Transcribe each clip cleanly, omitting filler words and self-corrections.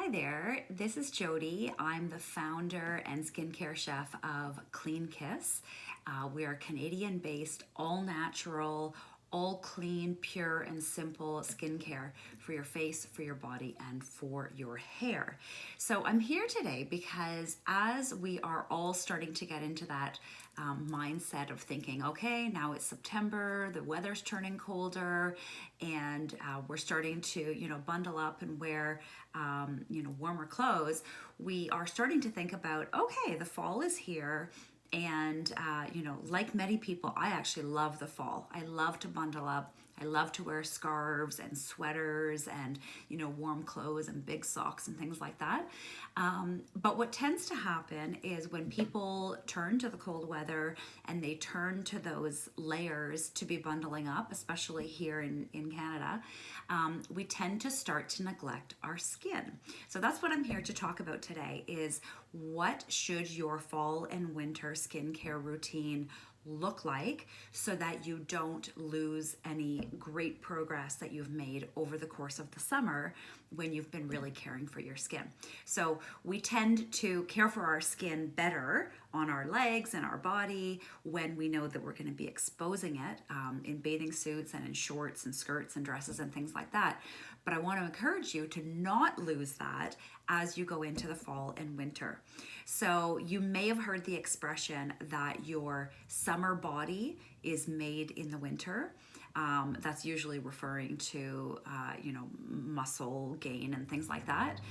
Hi there, this is Jody. I'm the founder and skincare chef of Clean Kiss. We are Canadian based, all natural, all clean, pure, and simple skincare for your face, for your body, and for your hair. So I'm here today because as we are all starting to get into that mindset of thinking, okay, now it's September, the weather's turning colder, and we're starting to, bundle up and wear, warmer clothes. We are starting to think about, okay, the fall is here. And, like many people, I actually love the fall. I love to bundle up. I love to wear scarves and sweaters and, warm clothes and big socks and things like that. But what tends to happen is when people turn to the cold weather and they turn to those layers to be bundling up, especially here in Canada, we tend to start to neglect our skin. So that's what I'm here to talk about today is what should your fall and winter skincare routine look like so that you don't lose any great progress that you've made over the course of the summer when you've been really caring for your skin. So we tend to care for our skin better on our legs and our body when we know that we're going to be exposing it in bathing suits and in shorts and skirts and dresses and things like that. But I want to encourage you to not lose that as you go into the fall and winter. So you may have heard the expression that your summer body is made in the winter. That's usually referring to, muscle gain and things like that.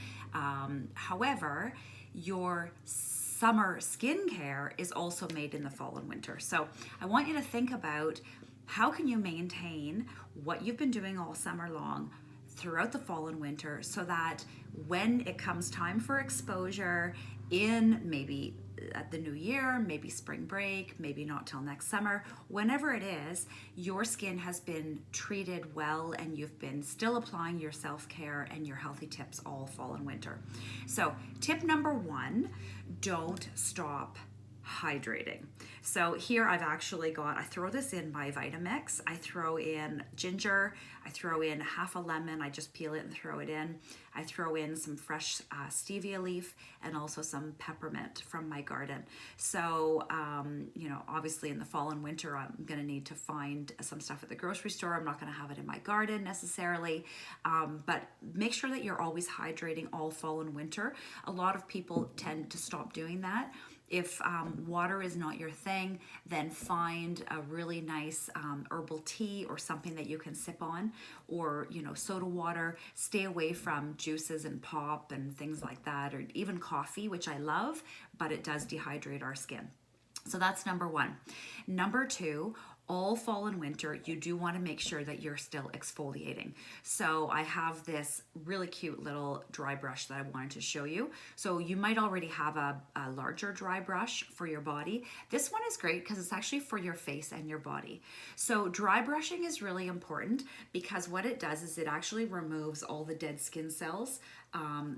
However, your summer skincare is also made in the fall and winter. So I want you to think about how can you maintain what you've been doing all summer long throughout the fall and winter so that when it comes time for exposure in maybe at the new year, maybe spring break, maybe not till next summer, whenever it is, your skin has been treated well and you've been still applying your self-care and your healthy tips all fall and winter. So tip number one, don't stop hydrating. So here I've actually got, I throw this in my Vitamix. I throw in ginger, I throw in half a lemon, I just peel it and throw it in. I throw in some fresh stevia leaf and also some peppermint from my garden. So, obviously in the fall and winter, I'm gonna need to find some stuff at the grocery store. I'm not gonna have it in my garden necessarily, but make sure that you're always hydrating all fall and winter. A lot of people tend to stop doing that. If water is not your thing, then find a really nice herbal tea or something that you can sip on, or soda water. Stay away from juices and pop and things like that, or even coffee, which I love, but it does dehydrate our skin. So that's number one. Number two, all fall and winter, you do want to make sure that you're still exfoliating. So I have this really cute little dry brush that I wanted to show you. So you might already have a larger dry brush for your body. This one is great because it's actually for your face and your body. So dry brushing is really important because what it does is it actually removes all the dead skin cells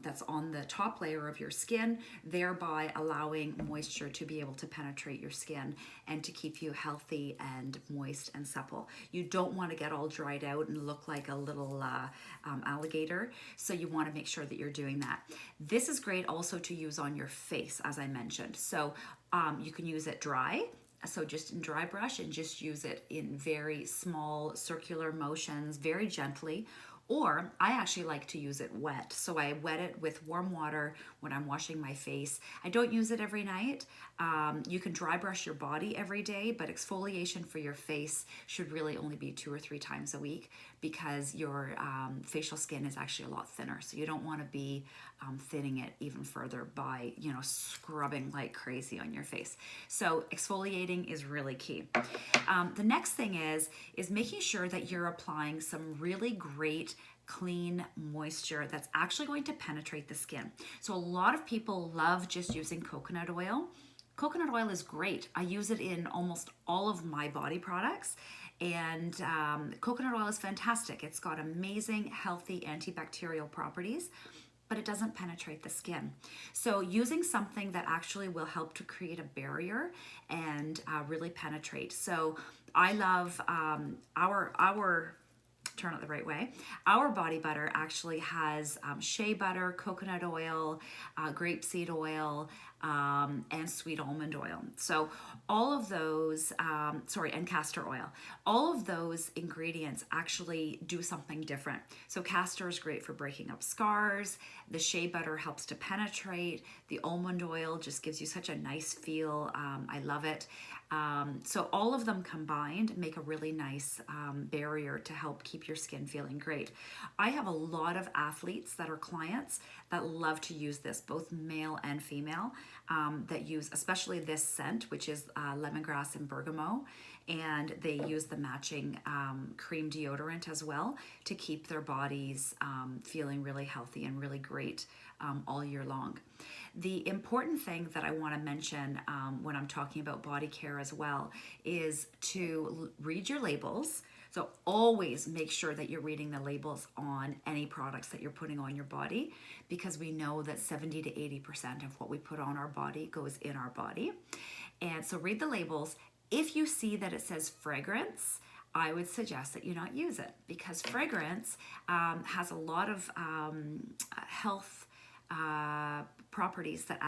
that's on the top layer of your skin, thereby allowing moisture to be able to penetrate your skin and to keep you healthy and moist and supple. You don't want to get all dried out and look like a little alligator, so you want to make sure that you're doing that. This is great also to use on your face, as I mentioned. So you can use it dry, so just in dry brush, and just use it in very small circular motions, very gently. Or I actually like to use it wet. So I wet it with warm water when I'm washing my face. I don't use it every night. You can dry brush your body every day, but exfoliation for your face should really only be 2 or 3 times a week because your facial skin is actually a lot thinner. So you don't want to be thinning it even further by, scrubbing like crazy on your face. So exfoliating is really key. The next thing is making sure that you're applying some really great clean moisture that's actually going to penetrate the skin. So a lot of people love just using coconut oil. Coconut oil is great. I use it in almost all of my body products, and coconut oil is fantastic. It's got amazing healthy antibacterial properties, but it doesn't penetrate the skin. So using something that actually will help to create a barrier and really penetrate. So I love our turn it the right way. Our body butter actually has shea butter, coconut oil, grapeseed oil, and sweet almond oil. So all of those, and castor oil. All of those ingredients actually do something different. So castor is great for breaking up scars. The shea butter helps to penetrate. The almond oil just gives you such a nice feel. I love it. So all of them combined make a really nice barrier to help keep your skin feeling great. I have a lot of athletes that are clients that love to use this, both male and female, that use especially this scent, which is lemongrass and bergamot, and they use the matching cream deodorant as well to keep their bodies feeling really healthy and really great all year long. The important thing that I want to mention when I'm talking about body care as well is to read your labels. So always make sure that you're reading the labels on any products that you're putting on your body, because we know that 70 to 80% of what we put on our body goes in our body. And so read the labels. If you see that it says fragrance, I would suggest that you not use it, because fragrance has a lot of health properties that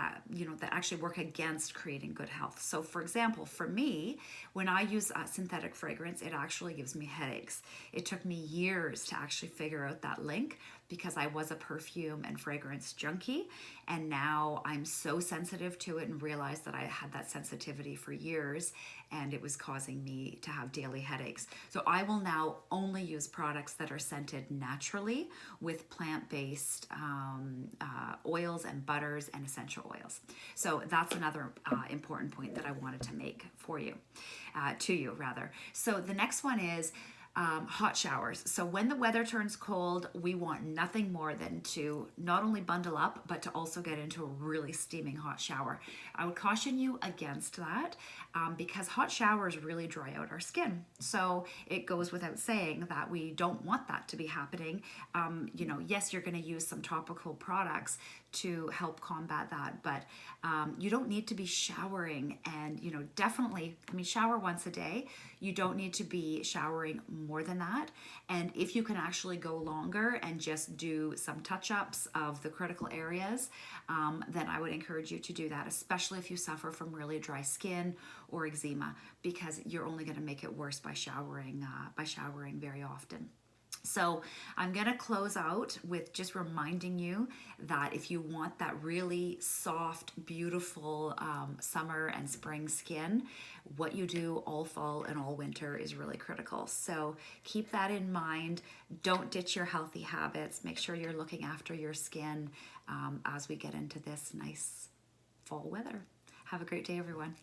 that actually work against creating good health. So for example, for me, when I use synthetic fragrance, it actually gives me headaches. It took me years to actually figure out that link, because I was a perfume and fragrance junkie, and now I'm so sensitive to it and realized that I had that sensitivity for years and it was causing me to have daily headaches. So I will now only use products that are scented naturally with plant-based oils and butters and essential oils. So that's another important point that I wanted to make for you, to you rather. So the next one is hot showers. So when the weather turns cold, we want nothing more than to not only bundle up, but to also get into a really steaming hot shower. I would caution you against that because hot showers really dry out our skin. So it goes without saying that we don't want that to be happening. Yes, you're going to use some topical products to help combat that, but you don't need to be showering, and definitely, shower once a day. You don't need to be showering more than that. And if you can actually go longer and just do some touch-ups of the critical areas, then I would encourage you to do that, especially if you suffer from really dry skin or eczema, because you're only going to make it worse by showering very often. So I'm going to close out with just reminding you that if you want that really soft, beautiful summer and spring skin, what you do all fall and all winter is really critical. So keep that in mind. Don't ditch your healthy habits. Make sure you're looking after your skin as we get into this nice fall weather. Have a great day, everyone.